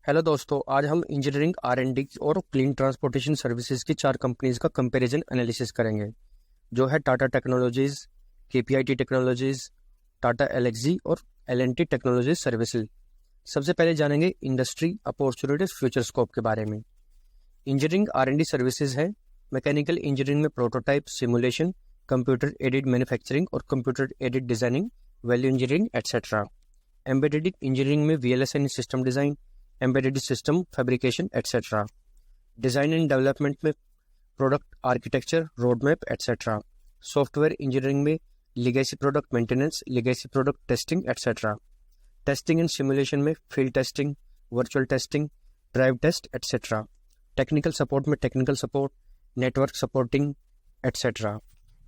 Hello दोस्तों, आज हम इंजीनियरिंग R&D और क्लीन ट्रांसपोर्टेशन सर्विसेज की 4 कंपनीज का कंपैरिजन एनालिसिस करेंगे, जो है Tata technologies, KPIT technologies, Tata LXG और L&T टेक्नोलॉजीज सर्विसेज। सबसे पहले जानेंगे इंडस्ट्री अपॉर्चुनिटीज फ्यूचर स्कोप के बारे में। इंजीनियरिंग R&D सर्विसेज है मैकेनिकल इंजीनियरिंग में prototype, simulation, computer aided manufacturing और computer aided designing, value engineering etcetera. Embedded engineering में VLS and system design, embedded system fabrication etcetera. Design and development में product architecture, road map etcetera. Software engineering में legacy product maintenance, legacy product testing etcetera. Testing and simulation में field testing, virtual testing, drive test etcetera. Technical support में technical support, network supporting etcetera.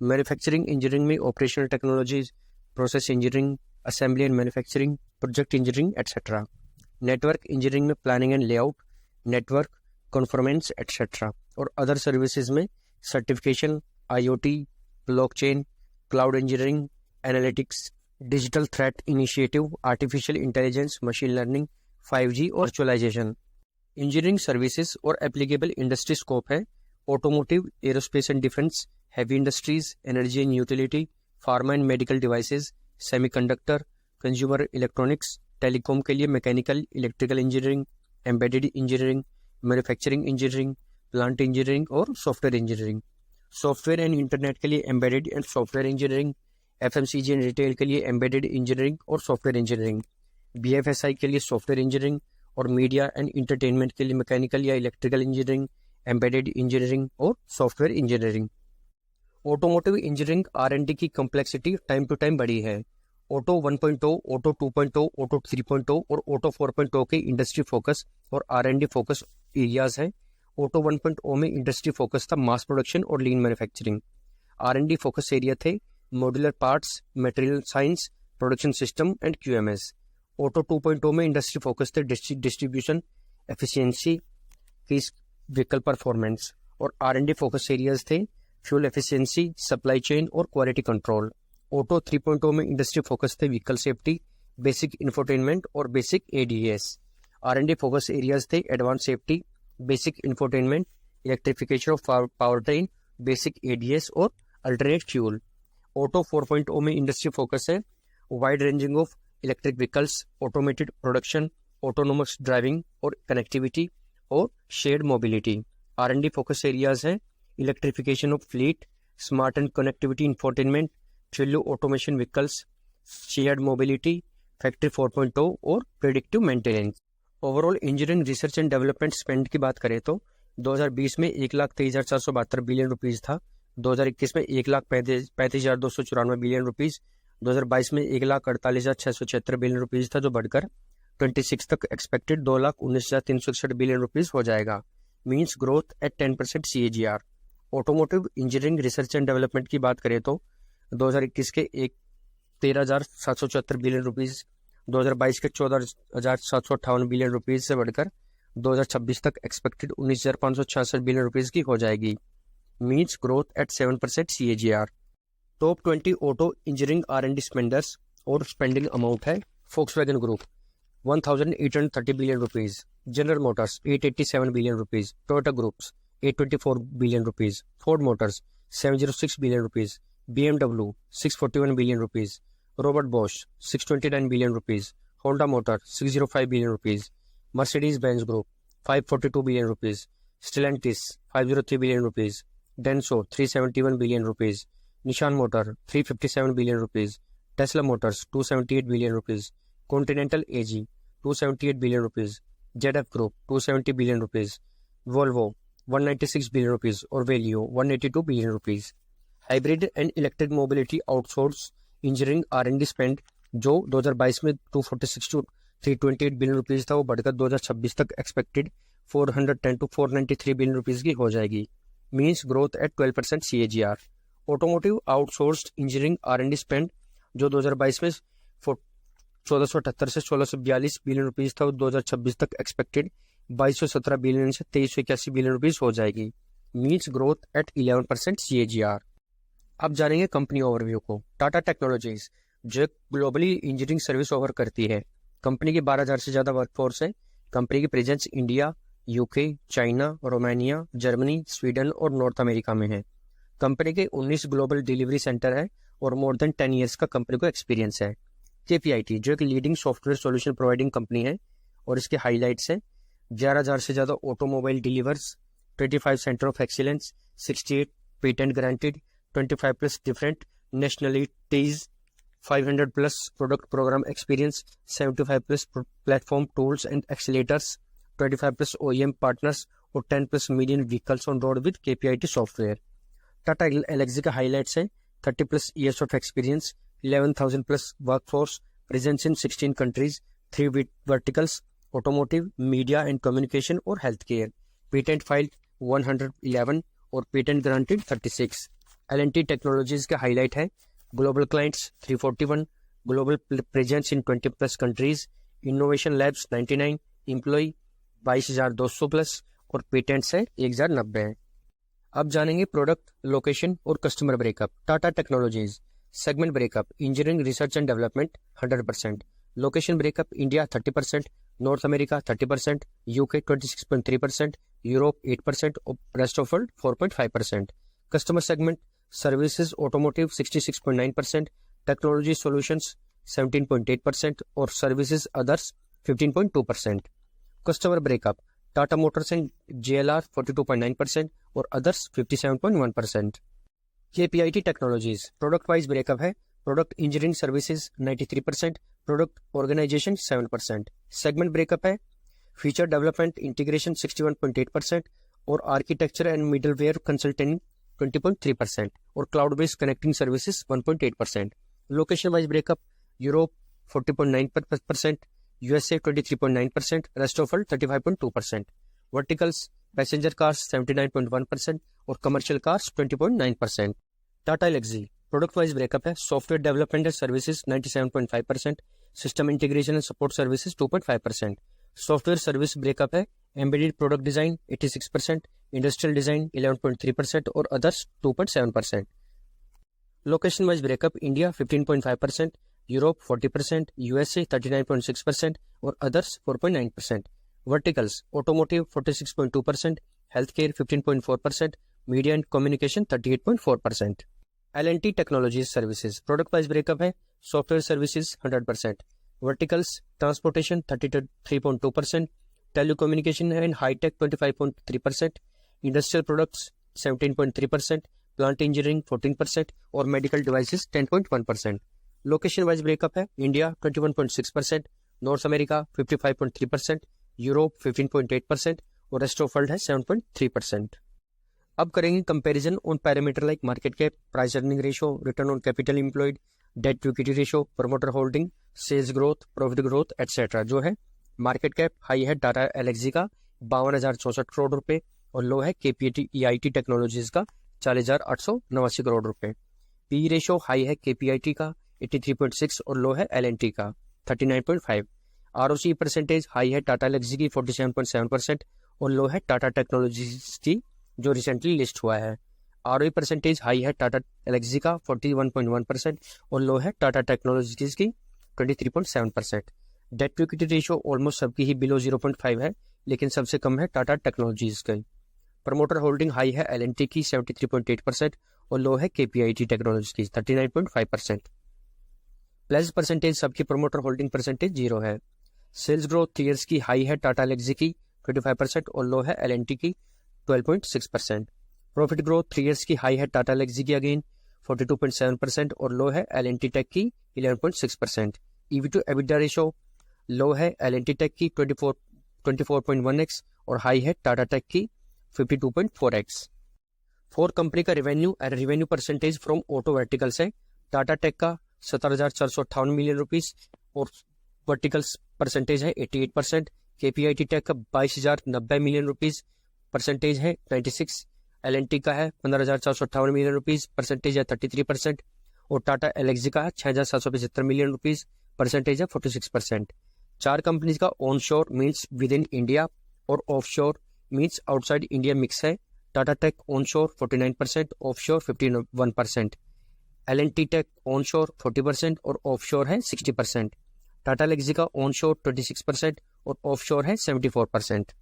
Manufacturing engineering में operational technologies, process engineering, assembly and manufacturing, project engineering etcetera. Network engineering में planning and layout, network conformance etcetera. और other services में certification, IoT, blockchain, cloud engineering, analytics, digital threat initiative, artificial intelligence, machine learning, 5G और virtualization. Engineering services और applicable industry scope है automotive, aerospace and defence, heavy industries, energy and utility, pharma and medical devices, semiconductor, consumer electronics, telecom के लिए mechanical electrical engineering, embedded engineering, manufacturing engineering, plant engineering और software engineering. Software and internet के लिए embedded and software engineering, FMCG and retail के लिए embedded engineering और software engineering, BFSI के लिए सॉफ्टवेयर इंजीनियरिंग और मीडिया एंड इंटरटेनमेंट के लिए मैकेनिकल या इलेक्ट्रिकल इंजीनियरिंग, एम्बेडेड इंजीनियरिंग और software engineering. Automotive engineering R&D की कॉम्प्लेक्सिटी टाइम टू टाइम बढ़ी है। ऑटो 1.0, ऑटो 2.0, ऑटो 3.0 और ऑटो 4.0 के इंडस्ट्री फोकस और R&D फोकस एरियाज हैं। ऑटो 1.0 में इंडस्ट्री फोकस था मास प्रोडक्शन और lean manufacturing. R&D focus area थे modular parts, material science, production system and QMS। Auto 2.0 में इंडस्ट्री फोकस थे डिस्ट्रीब्यूशन, एफिशिएंसी, व्हीकल परफॉर्मेंस। और R&D फोकस एरियाज थे fuel efficiency, supply chain और quality control. Auto 3.0 में industry focus थे vehicle safety, basic infotainment और basic ADAS। R&D focus areas थे advance safety, basic infotainment, electrification of power train, basic ADAS और alternate fuel. Auto 4.0 में industry focus है wide ranging of electric vehicles, automated production, autonomous driving और connectivity और shared mobility. R&D focus areas हैं electrification of fleet, smart and connectivity infotainment, fuel automation vehicles, shared mobility, factory 4.0 और predictive maintenance. Overall engineering research and development spend की बात करें तो 2020 में 1,23,472 billion rupees था, 2021 में 1,35,294 बिलियन रुपीज, 2022 में 1,48,676 बिलियन रुपीज था, जो बढ़कर 26 तक एक्सपेक्टेड 2,19,361 बिलियन रुपीज हो जाएगा। Means growth at 10% CAGR। Automotive engineering research and development की बात करें तो 2021 के 13,774 बिलियन रुपीज, 2022 के 14,758 बिलियन रुपीज से बढ़कर 2026 तक एक्सपेक्टेड 19,566 बिलियन रुपीज की हो जाएगी। Means growth at 7% CAGR। Top 20 auto engineering R&D spenders और स्पेंडिंग अमाउंट है Volkswagen group 1,830 billion rupees, general Motors 887 billion rupees, Toyota groups 824 billion rupees, Ford Motors 706 billion rupees, BMW 641 billion rupees, Robert Bosch 629 billion rupees, Honda motor 605 billion rupees, Mercedes Benz group 542 billion rupees, Stellantis 503 billion rupees, Denso 371 billion rupees, निशान motor 357 billion rupees, Tesla Motors 278 billion rupees, continental AG 278 billion rupees, ZF group 270 billion rupees, Volvo 196 billion rupees और वेलियो 182 billion rupees. Hybrid and electric mobility outsource engineering R&D spend जो 2022 में 246 to 328 billion rupees था, वो बढ़कर 2026 तक expected 410 to 493 billion rupees की हो जाएगी। Means growth at 12% CAGR। Automotive outsourced engineering R&D spend जो 2022 में 1478 से 1642 बिलियन रुपीज था, वो 2026 तक एक्सपेक्टेड 2217 बिलियन से 2381 बिलियन रुपीज हो जाएगी। Means growth at 11% CAGR। अब जानेंगे कंपनी ओवरव्यू को। टाटा टेक्नोलॉजीज जो ग्लोबली इंजीनियरिंग सर्विस ऑफर करती है, कंपनी की 12,000 से ज़्यादा वर्कफोर्स है, कंपनी की presence India, UK, China, Romania, Germany, Sweden और नॉर्थ अमेरिका में है। कंपनी के 19 ग्लोबल डिलीवरी सेंटर है और मोर देन 10 ईयर्स का कंपनी को एक्सपीरियंस है। KPIT जो एक leading software solution providing company है और इसके हाईलाइट्स है 11,000 से ज़्यादा automobile delivers, 25 centre of excellence, 68 patent granted, 25 plus different nationalities, 500 plus product programme experience, 75 plus platform tools and accelerators, 25 plus OEM partners और 10 plus million vehicles on road with KPIT software. Tata Elxsi का highlights है 30 plus years of experience, 11,000 plus workforce, presence in 16 countries, 3 verticals, automotive, media and communication और health care, patent file 111 और patent granted 36। L&T Technologies का highlight है global clients 341, global presence in 20 plus countries, innovation labs 99, employ 22,200 plus और patents है 1,090 है। अब जानेंगे product, location और customer breakup. Tata Technologies segment breakup, engineering research and development 100%, location breakup India 30%, north America 30%, UK 26.3%, Europe 8% और rest of world 4.5%। Customer segment services automotive 66.9%, technology solutions 17.8% और services others 15.2%। Customer breakup Tata Motors and JLR 42.9% और अदर्स 57.1%। KPIT technologies product wise breakup है product engineering services 93%, product organisation 7%। Segment breakup है feature development integration 61.8% और architecture and middleware consulting 20.3% और cloud based connecting services 1.8%। Location wise breakup Europe 40.9%, USA 23.9%, rest of world 35.2%। Verticals passenger cars 79.1% और commercial cars 20.9%। Tata Elxsi product wise breakup है software development and services 97.5%, system integration and support services 2.5%। Software service breakup है embedded product design 86%, industrial design 11.3% और others 2.7%। Location wise breakup India 15.5%, Europe 40%, USA 39.6% और others 4.9%। Verticals automotive 46.2%, health care 15.4%, media and communication 38.4%। L&T technologies services product wise breakup है software services 100%, verticals transportation 33.2%, telecommunication and high tech 25.3%, industrial products 17.3%, plant engineering 14% और medical devices 10.1%। Location wise breakup है India 21.6%, north America 55.3%, Europe 15.8% और rest of world है 7.3%। अब करेंगे comparison on parameter like market cap, price earning ratio, return on capital employed, debt to equity ratio, promoter holding, sales growth, profit growth etcetera. जो है market cap high है टाटा एलेक्सी का 52,064 करोड़ रुपए और लो है KPIT टेक्नोलॉजीज का 40,889 करोड़ रुपए। पी रेशो हाई है KPIT का 83.6 और लो है L&T का 39.5। ROC परसेंटेज हाई है टाटा एलेक्सी की 47.7% और लो है टाटा टेक्नोलॉजीज की जो रिसेंटली लिस्ट हुआ है। ROE परसेंटेज हाई है टाटा एलेक्सी का 41.1% और लो है टाटा टेक्नोलॉजीज की 23.7%। Debt to equity ratio almost सबकी ही बिलो 0.5 है लेकिन सबसे कम है टाटा टेक्नोलॉजीज का। प्रमोटर होल्डिंग हाई है L&T की 73.8% और लो है KPIT टेक्नोलॉजी की 39.5%। प्लेज परसेंटेज सबकी प्रमोटर होल्डिंग परसेंटेज 0 है। सेल्स ग्रोथ 3 ईयर्स की हाई है टाटा एलेक्सी की 25% और लो है L&T की 12.6%। प्रॉफिट ग्रोथ 3 ईयर्स की हाई है टाटा एलेक्सी की अगेन 42.7% और लो है L&T टेक की 11.6%। EV टू EBITDA रेशो लो है L&T टेक की 24.1x और हाई है टाटा टेक की 52.4x। फोर कंपनी का revenue and revenue percentage from auto verticals है टाटा टेक का 17,458 मिलियन रुपीस और वर्टिकल्स परसेंटेज है 88%। KPIT टेक का 22,090 मिलियन रुपीस परसेंटेज है 96। L&T का है 15,458 मिलियन रुपीस परसेंटेज है 33% और टाटा एलेक्सी का है 6,775 मिलियन रुपीस परसेंटेज है 46%। चार कंपनीज का ऑन शोर मीन्स विद इन इंडिया और ऑफ शोर मीन्स आउटसाइड इंडिया मिक्स है। टाटा टेक ऑन शोर 49%, ऑफ शोर 51%। L&T टेक ऑन शोर 40% और ऑफ शोर है 60%। टाटा एलेक्सी का ऑन शोर 26%, और ऑफशोर है 74%।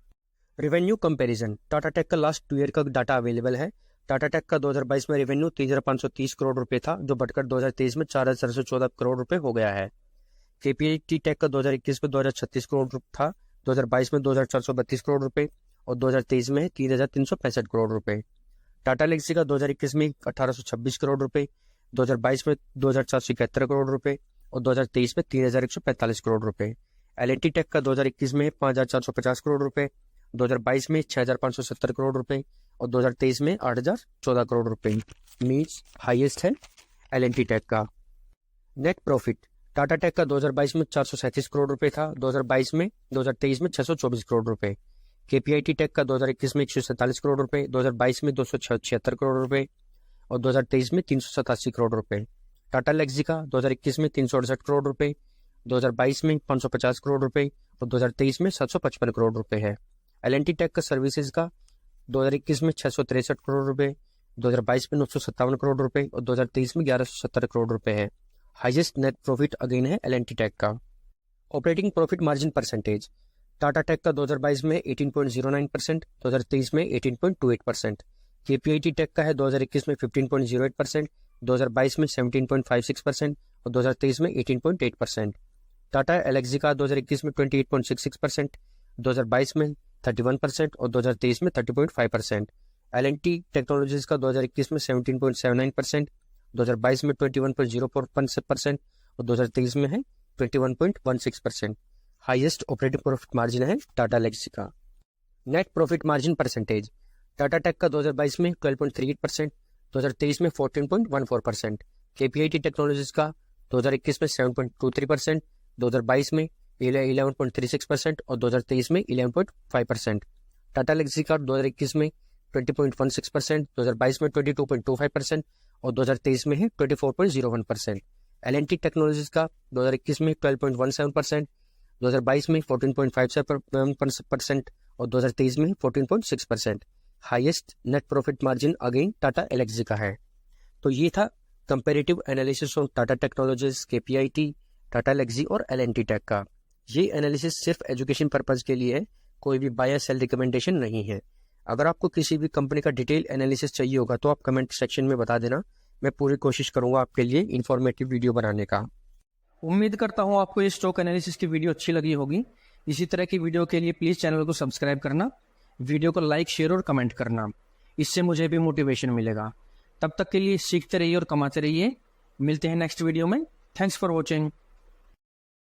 रेवेन्यू कंपैरिजन, टाटा टेक का लास्ट 2 ईयर का डाटा अवेलेबल है। टाटा टेक का 2022 में रेवेन्यू 3,530 करोड़ रुपए था, जो बढ़कर 2023 में 4,414 करोड़ रुपए हो गया है। केपीआईटी टेक का 2021 में 2,036 करोड़ था, 2022 में 2,432 करोड़ रुपए और 2023 में 3,365 करोड़ रुपए। टाटा लेगेसी का 2021 में 1,826 करोड़ रुपए, 2022 में 2,471 करोड़ रुपए और 2023 में 3,145 करोड़ रुपए। एल&टी टेक का 2021 में 5,450 करोड़ रुपए, 2022 में 6,570 करोड़ रुपए और 2023 में 8,014 करोड़ रुपए। मीन्स हाईएस्ट है एल&टी टेक का। नेट प्रॉफिट, टाटा टेक का 2022 में 437 करोड़ रुपए था, 2023 में 624 करोड़ रुपए। केपीआईटी टेक का 2021 में 147 करोड़ रुपए, 2022 में 276 करोड़ रुपए और 2023 में 387 करोड़ रुपए। टाटा लेगेसी का 2021 में 368 करोड़ रुपए, 2022 में 550 करोड़ रुपए और 2023 में 755 करोड़ रुपए है। एल&टी टेक का सर्विसेज का 2021 में 663 करोड़ रुपए, 2022 में 957 करोड़ रुपए और 2023 में 1170 करोड़ रुपए है। हाईएस्ट नेट प्रॉफिट अगेन है एल&टी टेक का। Operating profit margin percentage, Tata tech का 2022 में 18.09%, 2023 में 18.28%। केपीआईटी टेक का है 2021 में 15.08%, 2022 में 17.56% और 2023 में 18.8%। टाटा एलेक्सी का 2021 में 28.66%, 2022 में 31% और 2023 में 30.5%। एल&टी टेक्नोलॉजीज का 2021 में 17.79%, 2022 में 21.04% और 2023 में है 21.16%। हाईएस्ट ऑपरेटिंग प्रॉफिट मार्जिन है टाटा लेगेसी का। Net profit margin percentage, Tata tech का 2022 में 12.38%, 2023 में 14.14%। केपीआईटी टेक्नोलॉजीज का 2021 में 7.23%, 2022 में 11.36% और 2023 में 11.5%। टाटा लेगेसी का 2021 में 20.16%, 2022 में 22.25% और 2023 में है 24.01%। एल&टी टेक्नोलॉजीज का 2021 में 12.17%, 2022 में 14.57% और 2023 में 14.6%। Highest net profit margin again Tata Elxsi का है। तो ये था comparative analysis on Tata Technologies, KPIT, Tata Legacy और एल&टी टेक का। ये एनालिसिस सिर्फ एजुकेशन पर्पज के लिए है, कोई भी बाय सेल रिकमेंडेशन नहीं है। अगर आपको किसी भी कंपनी का डिटेल एनालिसिस चाहिए होगा तो आप कमेंट सेक्शन में बता देना, मैं पूरी कोशिश करूंगा आपके लिए इंफॉर्मेटिव वीडियो बनाने का। उम्मीद करता हूं आपको ये स्टॉक एनालिसिस की वीडियो अच्छी लगी होगी। इसी तरह की वीडियो के लिए प्लीज़ चैनल को सब्सक्राइब करना, वीडियो को लाइक, शेयर और कमेंट करना, इससे मुझे भी मोटिवेशन मिलेगा। तब तक के लिए सीखते रहिए और कमाते रहिए। मिलते हैं नेक्स्ट वीडियो में। Thanks for watching.